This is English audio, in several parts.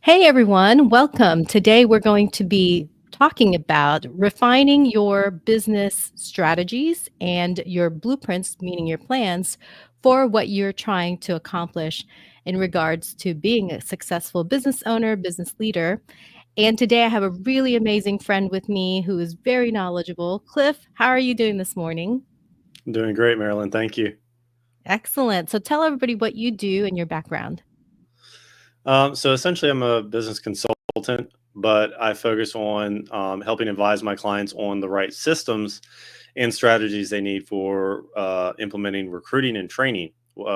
Hey everyone, welcome. Today we're going to be talking about refining your business strategies and your blueprints, meaning your plans for what you're trying to accomplish in regards to being a successful business owner, business leader. And today I have a really amazing friend with me who is very knowledgeable. Cliff, how are you doing this morning? I'm doing great, Marilen. Thank you. Excellent. So tell everybody what you do and your background. So essentially, I'm a business consultant, but I focus on helping advise my clients on the right systems and strategies they need for implementing recruiting and training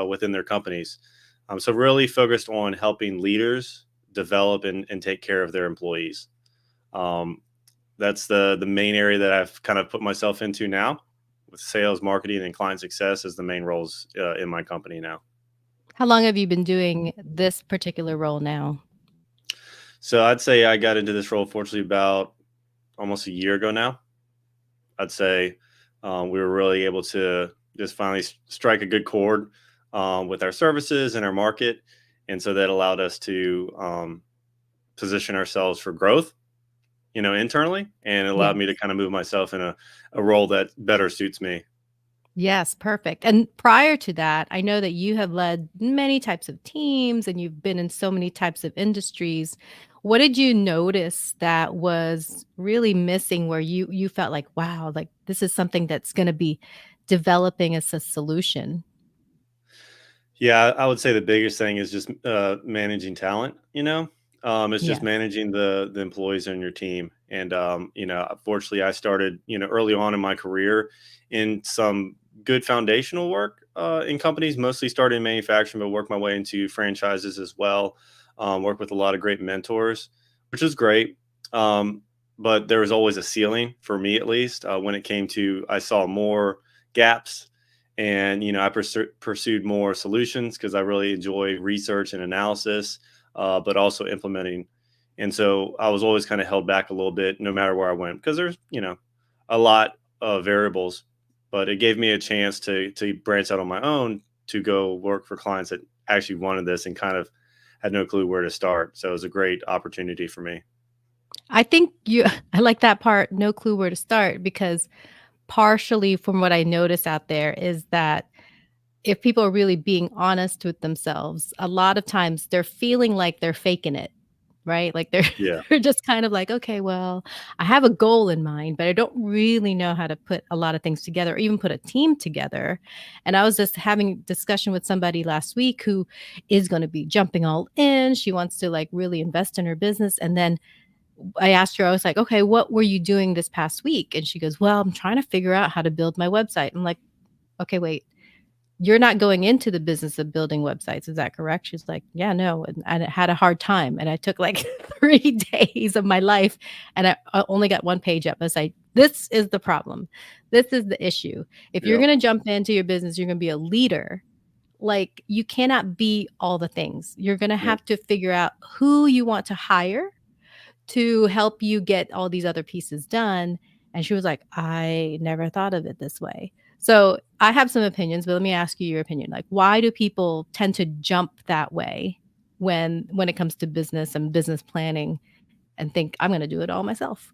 within their companies. So really focused on helping leaders develop and take care of their employees. Um, that's the main area that I've kind of put myself into now, with sales, marketing, and client success as the main roles in my company now. How long have you been doing this particular role now? So I'd say I got into this role fortunately about almost a year ago now. I'd say we were really able to just finally strike a good chord with our services and our market. And so that allowed us to position ourselves for growth, internally. And it allowed me to Yes. kind of move myself in a role that better suits me. Yes, perfect. And prior to that, I know that you have led many types of teams and you've been in so many types of industries. What did you notice that was really missing where you felt like, wow, like this is something that's going to be developing as a solution? Yeah, I would say the biggest thing is just managing talent. It's just Yes. managing the employees on your team. And fortunately, I started early on in my career in some good foundational work in companies, mostly started in manufacturing, but worked my way into franchises as well. Worked with a lot of great mentors, which was great. Um, but there was always a ceiling for me, at least, when it came to I saw more gaps and I pursued more solutions because I really enjoy research and analysis, but also implementing. And so I was always kind of held back a little bit, no matter where I went, because there's a lot of variables. But it gave me a chance to branch out on my own to go work for clients that actually wanted this and kind of had no clue where to start. So it was a great opportunity for me. I think you I like that part, no clue where to start because partially from what I notice out there is that if people are really being honest with themselves, a lot of times they're feeling like they're faking it, right? Like they're Yeah. they're just kind of like, "Okay, well, I have a goal in mind, but I don't really know how to put a lot of things together or even put a team together." And I was just having a discussion with somebody last week who is gonna be jumping all in. She wants to, like, really invest in her business, and then I asked her, I was like, "Okay, what were you doing this past week?" And she goes, "Well, I'm trying to figure out how to build my website." I'm like, "Okay, wait, you're not going into the business of building websites, is that correct?" She's like, "Yeah, no, and I had a hard time, and I took, like, 3 days of my life, and I only got 1 page up." I was like, "This is the problem. This is the issue. If you're Yep. gonna jump into your business, you're gonna be a leader, like, you cannot be all the things. You're gonna Yep. have to figure out who you want to hire to help you get all these other pieces done." And she was like, "I never thought of it this way." So I have some opinions, but let me ask you your opinion. Like, why do people tend to jump that way when it comes to business and business planning and think I'm going to do it all myself?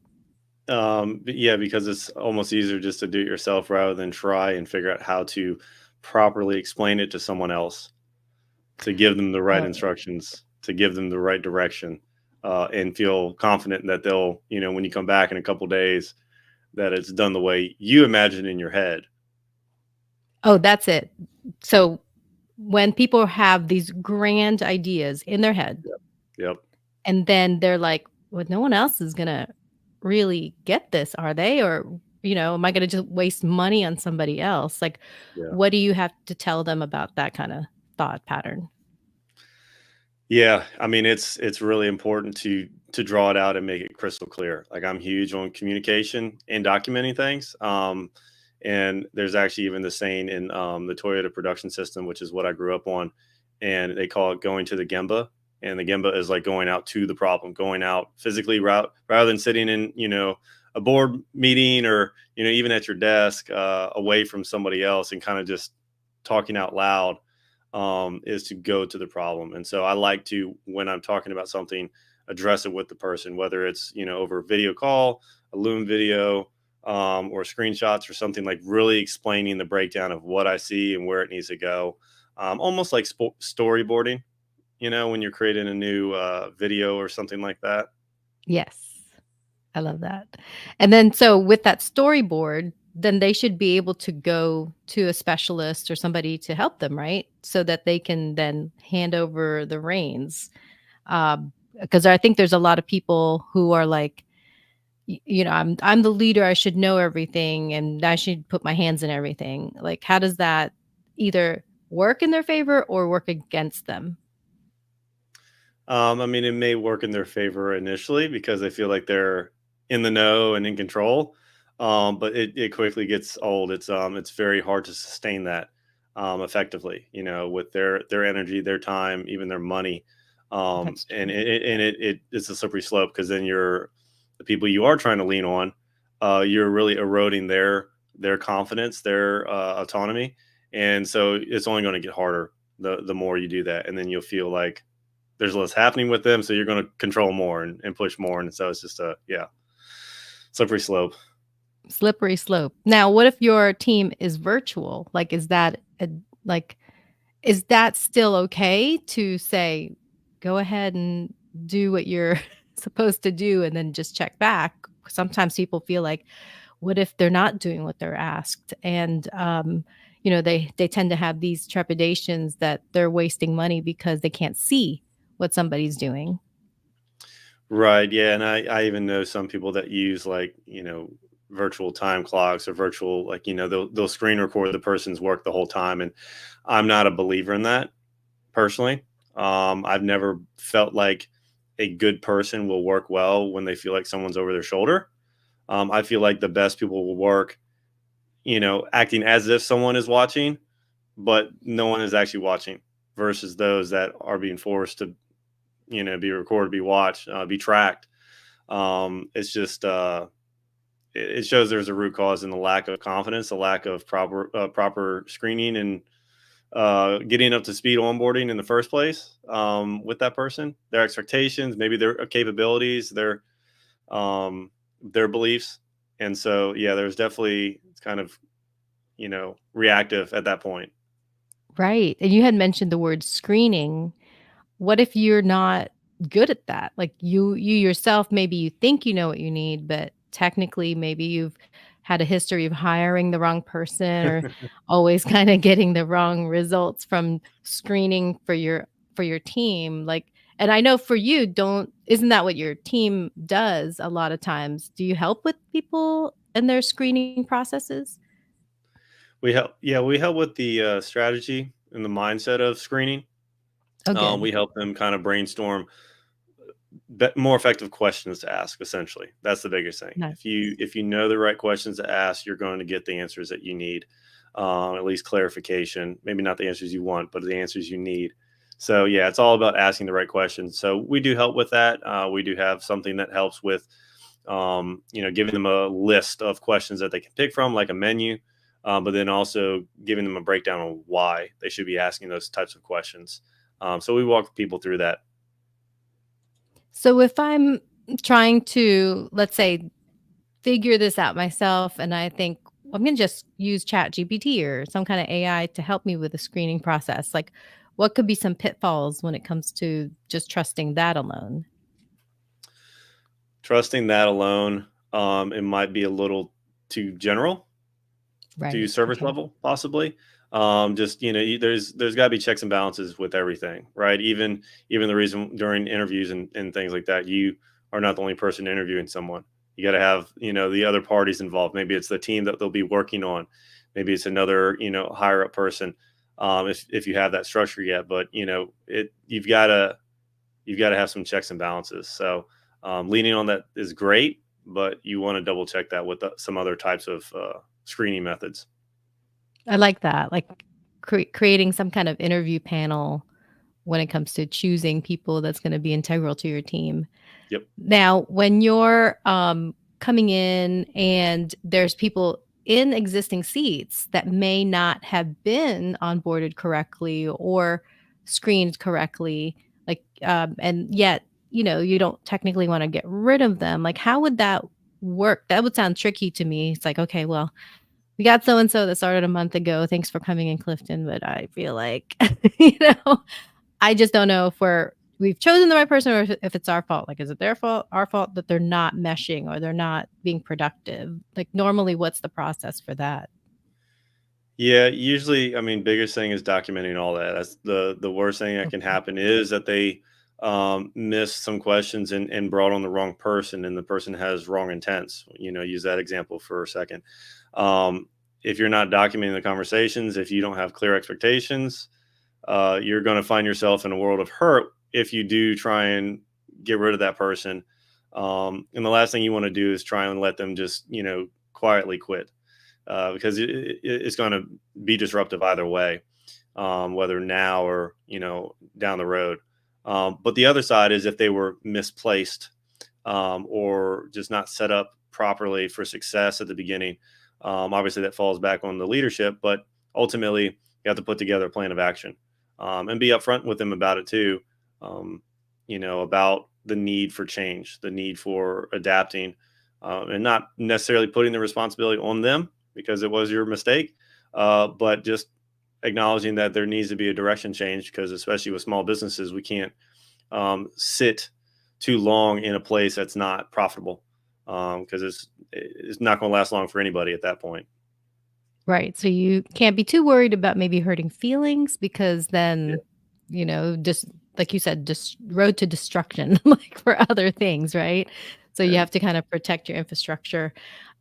But yeah, because it's almost easier just to do it yourself rather than try and figure out how to properly explain it to someone else, to give them the right Oh, instructions, to give them the right direction, and feel confident that they'll, when you come back in a couple days, that it's done the way you imagine in your head. oh, that's it. So when people have these grand ideas in their head Yep. Yep. and then they're like, well, no one else is going to really get this, are they? Or, am I gonna just waste money on somebody else? Like, Yeah. what do you have to tell them about that kinda thought pattern? Yeah, I mean it's really important to draw it out and make it crystal clear. Like I'm huge on communication and documenting things. And there's actually even the saying in the Toyota production system, which is what I grew up on, and they call it going to the Gemba. And the Gemba is like going out to the problem, going out physically rather than sitting in a board meeting or even at your desk away from somebody else and kind of just talking out loud. is to go to the problem. And so I like to, when I'm talking about something, address it with the person, whether it's, over a video call, a Loom video, or screenshots or something, like really explaining the breakdown of what I see and where it needs to go. Almost like storyboarding, when you're creating a new video or something like that. Yes. I love that. And then so with that storyboard, then they should be able to go to a specialist or somebody to help them, right? So that they can then hand over the reins. Because I think there's a lot of people who are like, I'm the leader, I should know everything and I should put my hands in everything. Like, how does that either work in their favor or work against them? I mean, it may work in their favor initially because they feel like they're in the know and in control. But it quickly gets old. It's very hard to sustain that effectively, with their energy, their time, even their money. That's And true. it's a slippery slope because then the people you are trying to lean on, you're really eroding their confidence, their autonomy. And so it's only going to get harder the more you do that. And then you'll feel like there's less happening with them, so you're going to control more and push more, and so it's just a slippery slope. Slippery slope. Now, what if your team is virtual? Like, like, is that still okay to say, go ahead and do what you're supposed to do and then just check back? Sometimes people feel like, what if they're not doing what they're asked? And, they tend to have these trepidations that they're wasting money because they can't see what somebody's doing. Right, yeah, and I even know some people that use, like, virtual time clocks or virtual, like, they'll screen record the person's work the whole time, and I'm not a believer in that personally. I've never felt like a good person will work well when they feel like someone's over their shoulder. I feel like the best people will work, acting as if someone is watching, but no one is actually watching, versus those that are being forced to, be recorded, be watched, be tracked. It's just it shows there's a root cause in the lack of confidence, the lack of proper screening, and getting up to speed onboarding in the first place, with that person, their expectations, maybe their capabilities, their beliefs. And so yeah, there's definitely, it's kind of, reactive at that point. Right. And you had mentioned the word screening. What if you're not good at that? Like you yourself, maybe you think you know what you need, but technically maybe you've had a history of hiring the wrong person or always kind of getting the wrong results from screening for your team. Like, and I know for you, don't isn't that what your team does a lot of times? Do you help with people and their screening processes? We help with the strategy and the mindset of screening. Oh, good. We help them kind of brainstorm more effective questions to ask. Essentially, that's the biggest thing. Nice. If you know the right questions to ask, you're going to get the answers that you need. At least clarification, maybe not the answers you want, but the answers you need. So yeah, it's all about asking the right questions. So we do help with that. We do have something that helps with, giving them a list of questions that they can pick from, like a menu, but then also giving them a breakdown on why they should be asking those types of questions. So we walk people through that. So if I'm trying to, let's say, figure this out myself and I think I'm going to just use Chat GPT or some kind of AI to help me with the screening process, like what could be some pitfalls when it comes to just trusting that alone? Trusting that alone, it might be a little too general to Right. service Okay. level, possibly. Just, there's got to be checks and balances with everything, right? Even the reason during interviews and things like that, you are not the only person interviewing someone. You got to have, the other parties involved. Maybe it's the team that they'll be working on. Maybe it's another, higher up person. If you have that structure yet, but you've got to have some checks and balances. So leaning on that is great, but you want to double check that with some other types of screening methods. I like that. Like creating some kind of interview panel when it comes to choosing people that's going to be integral to your team. Yep. Now, when you're coming in and there's people in existing seats that may not have been onboarded correctly or screened correctly, like, and yet, you don't technically want to get rid of them. Like, how would that work? That would sound tricky to me. It's like, okay, well, we got so and so that started a month ago. Thanks for coming in, Clifton. But I feel like, I just don't know if we've chosen the right person or if it's our fault. Like, is it their fault, our fault that they're not meshing or they're not being productive? Like, normally, what's the process for that? Yeah, usually, I mean, biggest thing is documenting all that. That's the worst thing that can Okay. happen is that they missed some questions and brought on the wrong person, and the person has wrong intents. Use that example for a second. If you're not documenting the conversations, if you don't have clear expectations, you're going to find yourself in a world of hurt if you do try and get rid of that person. And the last thing you want to do is try and let them just, quietly quit, because it's going to be disruptive either way, whether now or down the road. But the other side is if they were misplaced, or just not set up properly for success at the beginning. Obviously, that falls back on the leadership, but ultimately, you have to put together a plan of action, and be upfront with them about it too. Um, about the need for change, the need for adapting, and not necessarily putting the responsibility on them because it was your mistake, but just acknowledging that there needs to be a direction change because, especially with small businesses, we can't sit too long in a place that's not profitable, because it's not going to last long for anybody at that point. Right. So you can't be too worried about maybe hurting feelings because Yeah, then, just like you said, just road to destruction, like for other things, right? So you yeah. have to kind of protect your infrastructure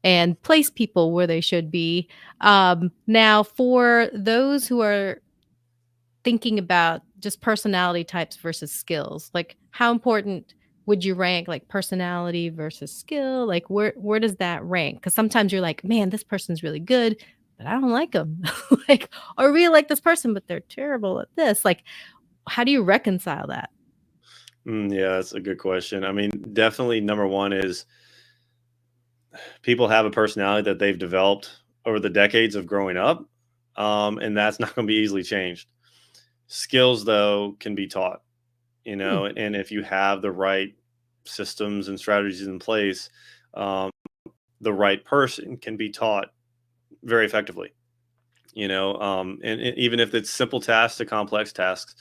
and place people where they should be. Now, for those who are thinking about just personality types versus skills, like how important would you rank like personality versus skill? Like where does that rank? Because sometimes you're like, man, this person's really good, but I don't like them. Like, or I really like this person, but they're terrible at this. Like, how do you reconcile that? Yeah, that's a good question. I mean, definitely number one is people have a personality that they've developed over the decades of growing up, and that's not going to be easily changed. Skills, though, can be taught, Hmm, and if you have the right systems and strategies in place, um, the right person can be taught very effectively. And even if it's simple tasks to complex tasks,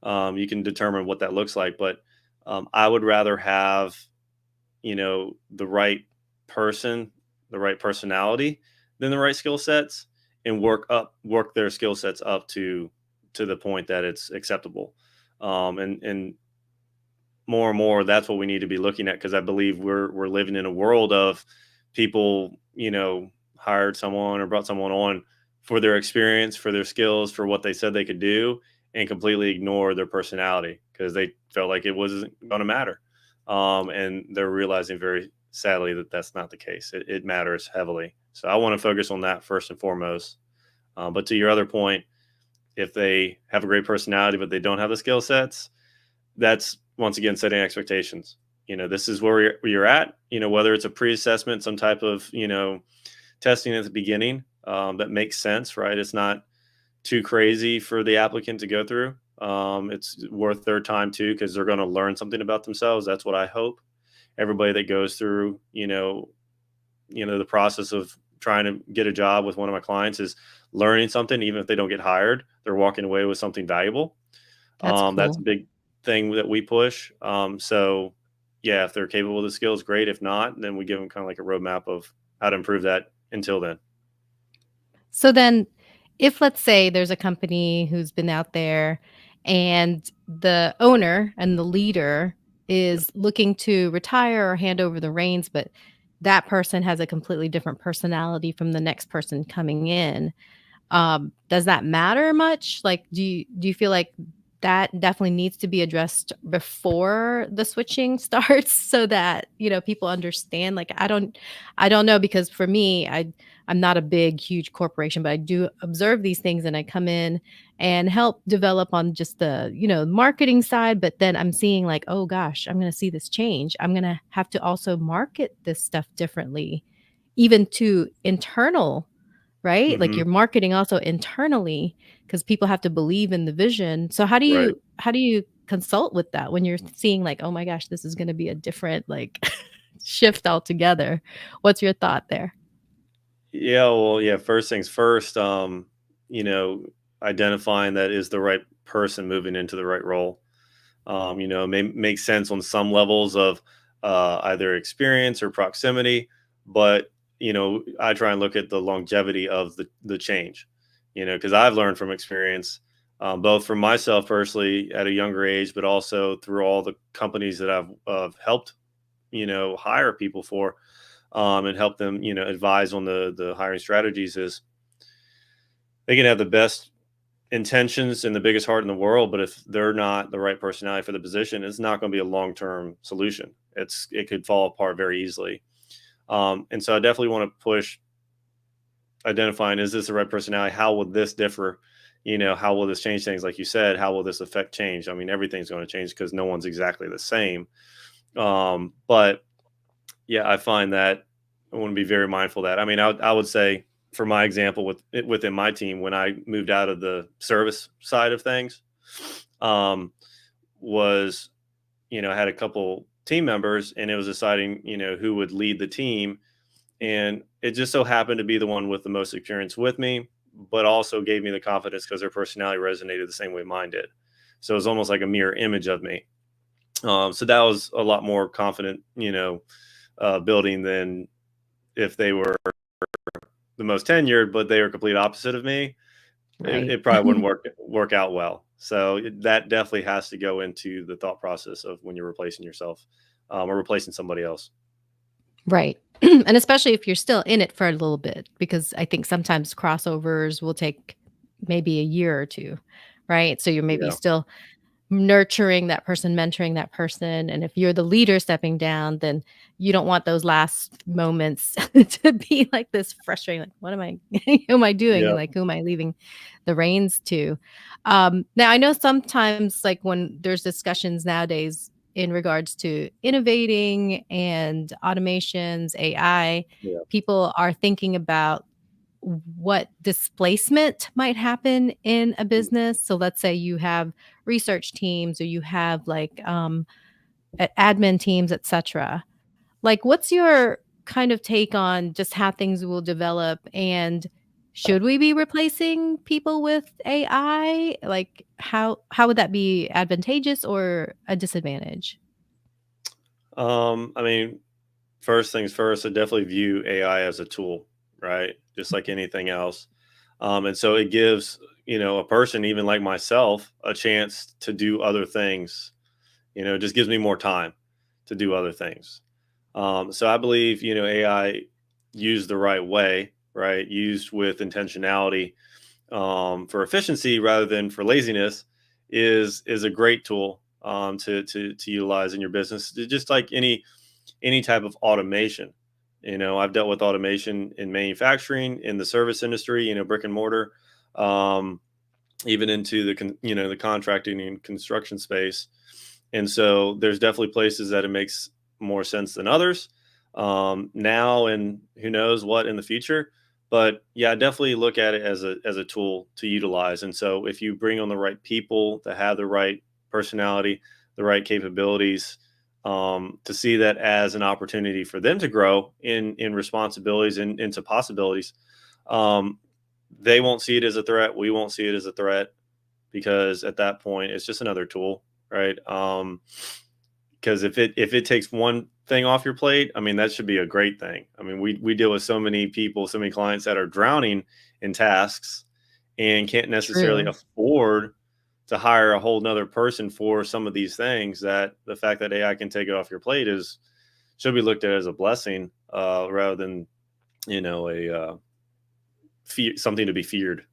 you can determine what that looks like. But I would rather have the right person, the right personality, than the right skill sets, and work their skill sets up to the point that it's acceptable. And more and more, that's what we need to be looking at, because I believe we're living in a world of people, hired someone or brought someone on for their experience, for their skills, for what they said they could do, and completely ignore their personality because they felt like it wasn't going to matter. And they're realizing very sadly that that's not the case. It matters heavily. So I want to focus on that first and foremost. But to your other point, if they have a great personality but they don't have the skill sets, that's once again setting expectations. This is where you're at. Whether it's a pre-assessment, some type of testing at the beginning, that makes sense, right? It's not too crazy for the applicant to go through. It's worth their time too because they're going to learn something about themselves. That's what I hope. Everybody that goes through, the process of trying to get a job with one of my clients is learning something, even if they don't get hired. They're walking away with something valuable. that's That's a cool. big thing that we push. So yeah, if they're capable of the skills, great. If not, then we give them kind of like a roadmap of how to improve that until then. So then, if let's say there's a company who's been out there and the owner and the leader Yep. is looking to retire or hand over the reins, but that person has a completely different personality from the next person coming in, does that matter much? Like, do you feel like that definitely needs to be addressed before the switching starts so that, people understand? Like, I don't know because for me, I'm not a big, huge corporation, but I do observe these things and I come in and help develop on just the, marketing side. But then I'm seeing like, oh gosh, I'm going to see this change. I'm going to have to also market this stuff differently even to internal, right? Like Hmm. you're marketing also internally because people have to believe in the vision. So Right. how do you consult with that when you're seeing like, oh my gosh, this is going to be a different like shift altogether? What's your thought there? Yeah. Well, yeah. First things first. You know, identifying that is the right person moving into the right role. May make sense on some levels of either experience or proximity, but I try and look at the longevity of the change. Because I've learned from experience, both from myself personally at a younger age, but also through all the companies that I've helped hire people for, and help them advise on the hiring strategies. Is they can have the best intentions and the biggest heart in the world, but if they're not the right personality for the position, it's not going to be a long term solution. It could fall apart very easily. And so I definitely want to push identifying, is this the right personality? How will this differ? How will this change things? Like you said, how will this affect change? I mean, everything's going to change because no one's exactly the same. But yeah, I find that I want to be very mindful of that. I mean, I would say, for my example, within my team, when I moved out of the service side of things, um, was I had a couple team members, and it was deciding who would lead the team, and it just so happened to be the one with the most experience with me, but also gave me the confidence because their personality resonated the same way mine did. So it was almost like a mirror image of me. So that was a lot more confident, building than if they were the most tenured, but they were complete opposite of me. It, Right. it probably wouldn't work out well. So that definitely has to go into the thought process of when you're replacing yourself, or replacing somebody else. Right. And especially if you're still in it for a little bit, because I think sometimes crossovers will take maybe a year or two, right? So you're maybe Yeah, still nurturing that person, mentoring that person. And if you're the leader stepping down, then you don't want those last moments to be like this frustrating, like, what am I, who am I doing? yeah, Like, who am I leaving the reins to? Now, I know sometimes, like, when there's discussions nowadays in regards to innovating and automations, AI, yeah. people are thinking about what displacement might happen in a business. So let's say you have research teams or you have like admin teams, etc. Like what's your kind of take on just how things will develop and should we be replacing people with AI? Like how would that be advantageous or a disadvantage? I mean, first things first, I definitely view AI as a tool, right? Just like anything else. And so it gives, a person, even like myself, a chance to do other things. It just gives me more time to do other things. So I believe, AI used the right way, right? Used with intentionality, for efficiency rather than for laziness, is a great tool, to utilize in your business. Just like any type of automation. I've dealt with automation in manufacturing, in the service industry, brick and mortar, um, even into the contracting and construction space. And so there's definitely places that it makes more sense than others, now, and who knows what in the future. But yeah, I definitely look at it as a tool to utilize. And so if you bring on the right people that have the right personality, the right capabilities, to see that as an opportunity for them to grow in responsibilities and into possibilities, um, they won't see it as a threat. We won't see it as a threat, because at that point it's just another tool, right? Because if it takes one thing off your plate, I mean, that should be a great thing. I mean, we deal with so many people, so many clients that are drowning in tasks and can't necessarily True. afford to hire a whole nother person for some of these things. That the fact that AI can take it off your plate is should be looked at as a blessing, rather than a something to be feared.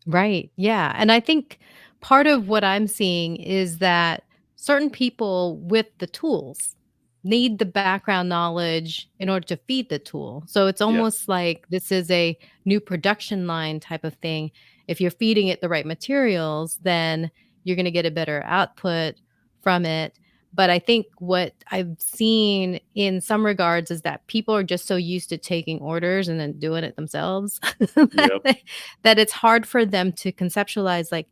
Right. Yeah. And I think part of what I'm seeing is that certain people with the tools need the background knowledge in order to feed the tool. So it's Yeah. almost like this is a new production line type of thing. If you're feeding it the right materials, then you're going to get a better output from it. But I think what I've seen in some regards is that people are just so used to taking orders and then doing it themselves that, Yep. that it's hard for them to conceptualize, like,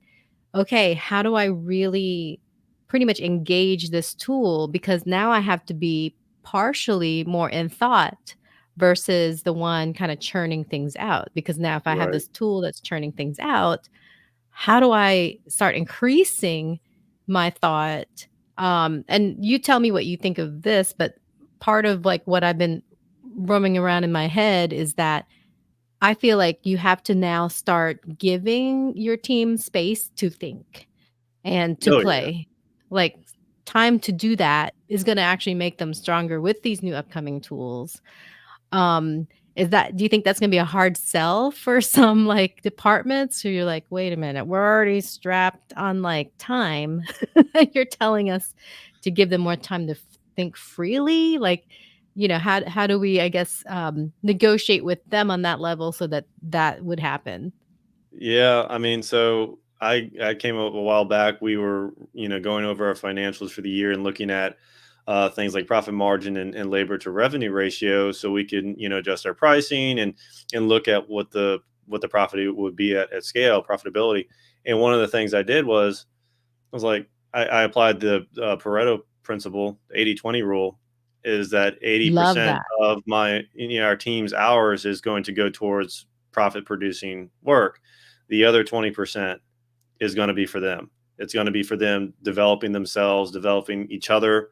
okay, how do I really pretty much engage this tool? Because now I have to be partially more in thought versus the one kind of churning things out. Because now, if I have Right. this tool that's churning things out, how do I start increasing my thought? And you tell me what you think of this, but part of like what I've been roaming around in my head is that I feel like you have to now start giving your team space to think and to Oh yeah. play. Like, time to do that is going to actually make them stronger with these new upcoming tools. Um, do you think that's gonna be a hard sell for some, like, departments who you're like, "Wait a minute, we're already strapped on, like, time. You're telling us to give them more time to think freely?" Like, how do we, I guess, negotiate with them on that level so that that would happen? Yeah, I mean, so I came up a while back. We were, going over our financials for the year and looking at things like profit margin and labor to revenue ratio, so we can, adjust our pricing and look at what the profit would be at scale profitability. And one of the things I did was like I applied the Pareto principle, the 80/20 rule, is that Love 80% that. of our team's hours is going to go towards profit producing work. The other 20% is going to be for them. It's going to be for them developing themselves, developing each other,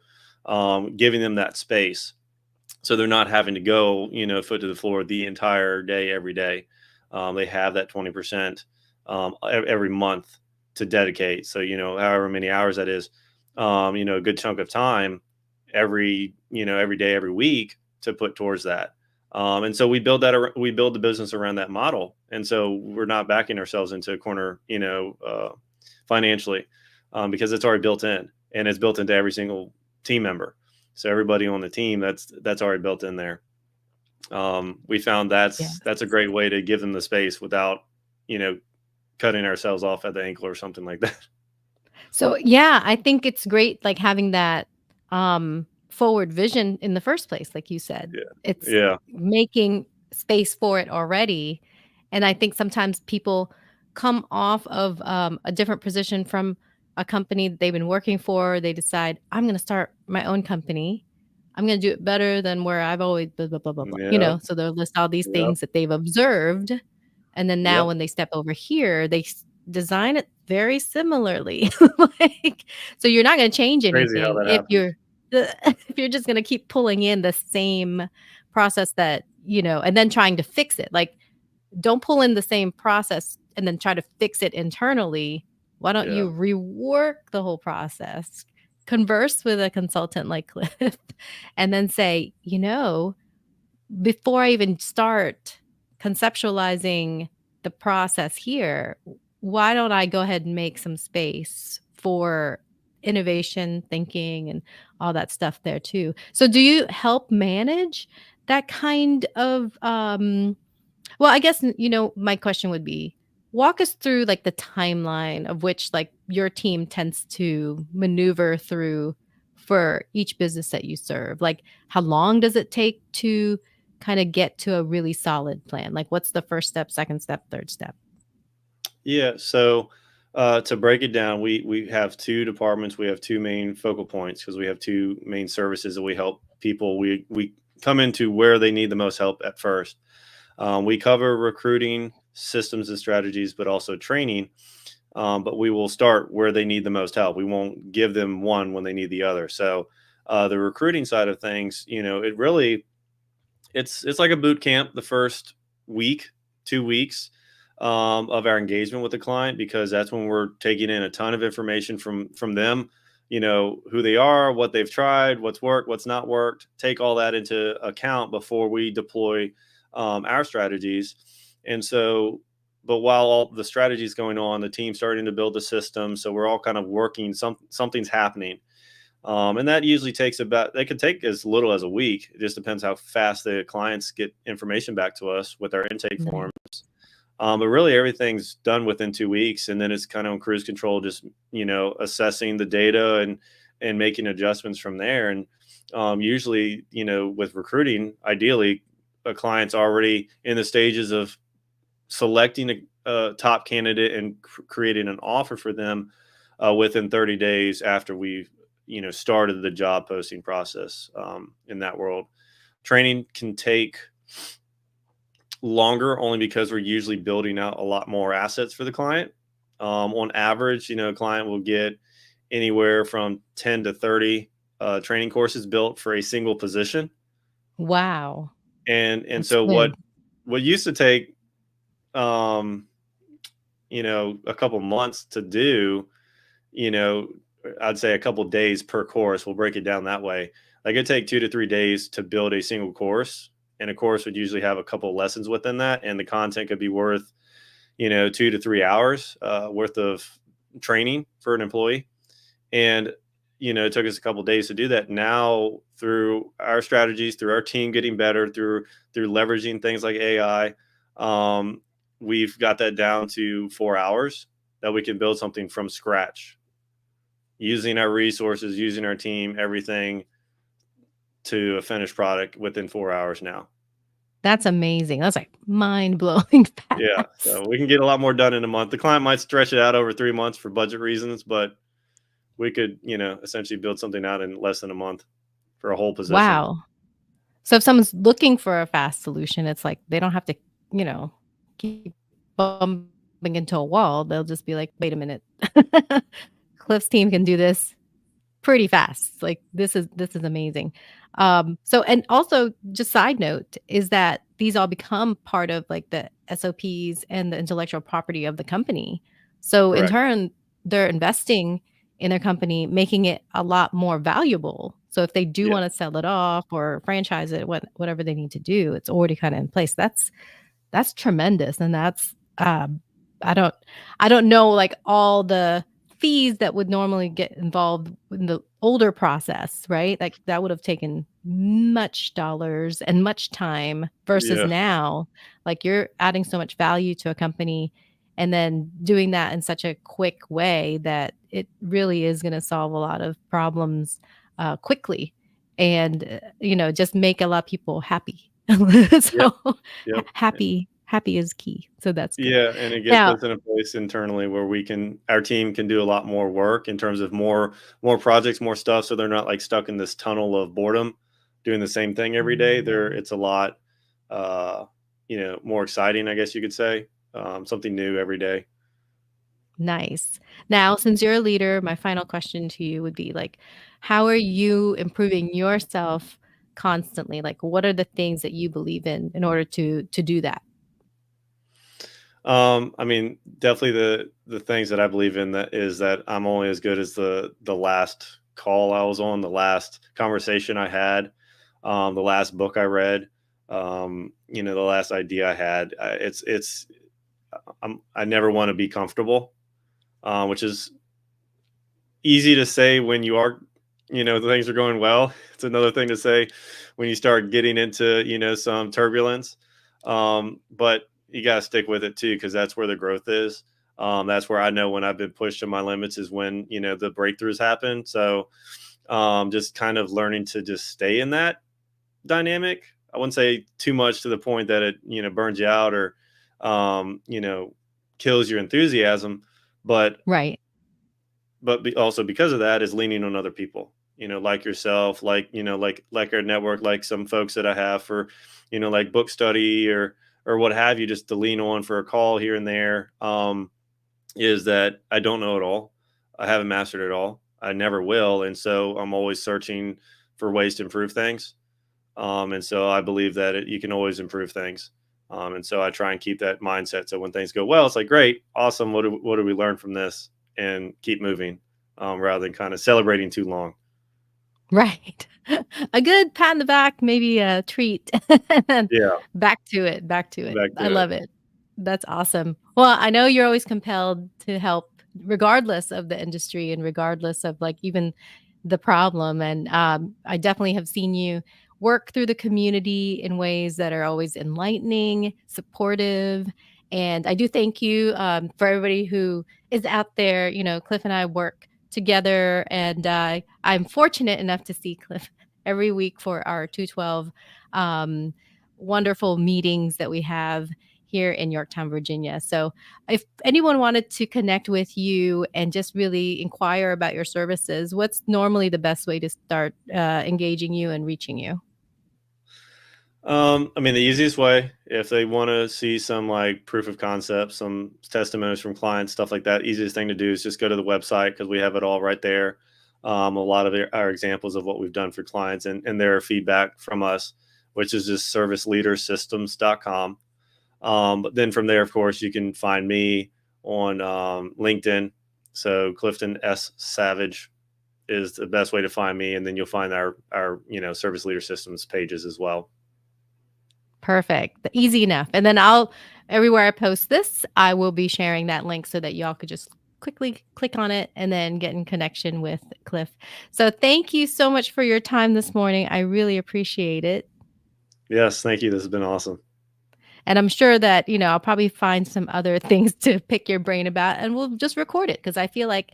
giving them that space. So they're not having to go, foot to the floor the entire day, every day. They have that 20% every month to dedicate. So, however many hours that is, a good chunk of time every day, every week to put towards that. And so we build the business around that model. And so we're not backing ourselves into a corner, financially, because it's already built in, and it's built into every single team member. So everybody on the team, that's already built in there. We found that's a Yes. great way to give them the space without, you know, cutting ourselves off at the ankle or something like that. So, yeah, I think it's great, like, having that, forward vision in the first place, like you said. Yeah. It's Yeah. making space for it already, and I think sometimes people come off of, a different position from a company that they've been working for. They decide, "I'm gonna start my own company. I'm gonna do it better than where I've always blah, blah, blah, blah, blah," Yep. so they'll list all these Yep. things that they've observed, and then now Yep. when they step over here, they design it very similarly. Like, so you're not gonna change Crazy how anything that if happens. you're if you're just gonna keep pulling in the same process that, and then trying to fix it. Like, don't pull in the same process and then try to fix it internally. Why don't Yeah. you rework the whole process? Converse with a consultant like Cliff and then say, before I even start conceptualizing the process here, why don't I go ahead and make some space for innovation, thinking, and all that stuff there too? So, do you help manage that kind of well, I guess, my question would be, walk us through, like, the timeline of which, like, your team tends to maneuver through for each business that you serve. Like, how long does it take to kinda get to a really solid plan? Like, what's the first step, second step, third step? Yeah. So to break it down, we have two departments. We have two main focal points because we have two main services that we help people. We come into where they need the most help at first. We cover recruiting, systems and strategies, but also training. But we will start where they need the most help. We won't give them one when they need the other. So the recruiting side of things, it's like a boot camp the first week, 2 weeks of our engagement with the client, because that's when we're taking in a ton of information from them. Who they are, what they've tried, what's worked, what's not worked. Take all that into account before we deploy our strategies. And so, but while all the strategies going on, the team's starting to build the system, so we're all kind of working. Something's happening, and that usually takes about, they could take as little as a week. It just depends how fast the clients get information back to us with our intake Nice. forms. But really everything's done within 2 weeks. And then it's kind of on cruise control, just, assessing the data and making adjustments from there. And usually, with recruiting, ideally, a client's already in the stages of selecting a top candidate and creating an offer for them within 30 days after we've started the job posting process. In that world, training can take longer only because we're usually building out a lot more assets for the client. On average, a client will get anywhere from 10 to 30 training courses built for a single position. Wow. And That's so good. what used to take um, a couple months to do, you know, I'd say a couple days per course. We'll break it down that way. Like it'd take 2 to 3 days to build a single course. And a course would usually have a couple lessons within that. And the content could be worth, 2 to 3 hours worth of training for an employee. And, it took us a couple days to do that. Now, through our strategies, through our team getting better, through leveraging things like AI, um, we've got that down to 4 hours that we can build something from scratch using our resources, using our team, everything to a finished product within 4 hours now. That's amazing. That's like mind blowing Yeah. fast. So we can get a lot more done in a month. The client might stretch it out over 3 months for budget reasons, but we could, essentially build something out in less than a month for a whole position. Wow. So if someone's looking for a fast solution, it's like they don't have to, you know, keep bumping into a wall. They'll just be like, wait a minute. Cliff's team can do this pretty fast. Like this is amazing. So and also just side note is that these all become part of like the SOPs and the intellectual property of the company. So in Correct. turn, they're investing in their company, making it a lot more valuable. So if they do Yeah. want to sell it off or franchise it, whatever they need to do, it's already kind of in place. That's tremendous, and that's, I don't I don't know, like, all the fees that would normally get involved in the older process, right? Like, that would have taken much dollars and much time versus Yeah. now, like, you're adding so much value to a company and then doing that in such a quick way that it really is gonna solve a lot of problems, quickly and, just make a lot of people happy. Yep. So Yep. happy is key, so that's good. Yeah, and it gets Now us in a place internally where our team can do a lot more work in terms of more projects, more stuff, so they're not like stuck in this tunnel of boredom doing the same thing every day. It's a lot uh, more exciting, I guess you could say. Something new every day. nice. Now, since you're a leader, my final question to you would be, like, how are you improving yourself constantly? Like, what are the things that you believe in order to do that? I mean, definitely the things that I believe in that is that I'm only as good as the last call I was on, the last conversation I had, the last book I read, the last idea I had. I never want to be comfortable, which is easy to say when things are going well. It's another thing to say when you start getting into some turbulence. But you got to stick with it too, because that's where the growth is. That's where I know when I've been pushed to my limits is when the breakthroughs happen. So just kind of learning to just stay in that dynamic. I wouldn't say too much to the point that it burns you out or kills your enthusiasm, but Right. also because of that is leaning on other people, like yourself, like like our network, like some folks that I have for like book study or what have you, just to lean on for a call here and there. Is that I don't know it all. I haven't mastered it all. I never will, and so I'm always searching for ways to improve things. And so I believe that you can always improve things. And so I try and keep that mindset. So when things go well, it's like, great, awesome. What do we learn from this? And keep moving, rather than kind of celebrating too long. Right. A good pat in the back, maybe a treat, and Yeah, back to it, back to it. back I to it. love it. That's awesome. Well, I know you're always compelled to help regardless of the industry and regardless of, like, even the problem, and, I definitely have seen you work through the community in ways that are always enlightening, supportive, and I do thank you, for everybody who is out there. Cliff and I work together. And I'm fortunate enough to see Cliff every week for our 212 um, wonderful meetings that we have here in Yorktown, Virginia. So if anyone wanted to connect with you and just really inquire about your services, what's normally the best way to start engaging you and reaching you? I mean, the easiest way, if they want to see some like proof of concept, some testimonies from clients, stuff like that, easiest thing to do is just go to the website because we have it all right there. A lot of our examples of what we've done for clients and their feedback from us, which is just serviceleadersystems.com. But then from there, of course, you can find me on LinkedIn. So Clifton S. Savage is the best way to find me. And then you'll find our Service Leader Systems pages as well. Perfect. Easy enough. And then everywhere I post this, I will be sharing that link so that y'all could just quickly click on it and then get in connection with Cliff. So thank you so much for your time this morning. I really appreciate it. Yes, thank you. This has been awesome. And I'm sure that, I'll probably find some other things to pick your brain about and we'll just record it because I feel like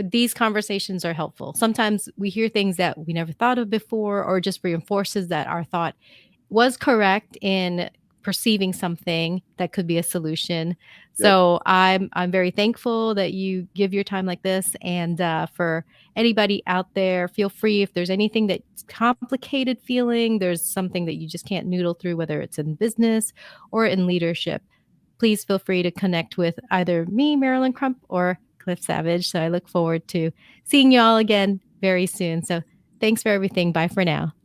these conversations are helpful. Sometimes we hear things that we never thought of before or just reinforces that our thought was correct in perceiving something that could be a solution. Yep. So I'm very thankful that you give your time like this. And for anybody out there, feel free if there's anything that's complicated feeling, there's something that you just can't noodle through, whether it's in business or in leadership. Please feel free to connect with either me, Marilen Crump, or Cliff Savage. So I look forward to seeing you all again very soon. So thanks for everything. Bye for now.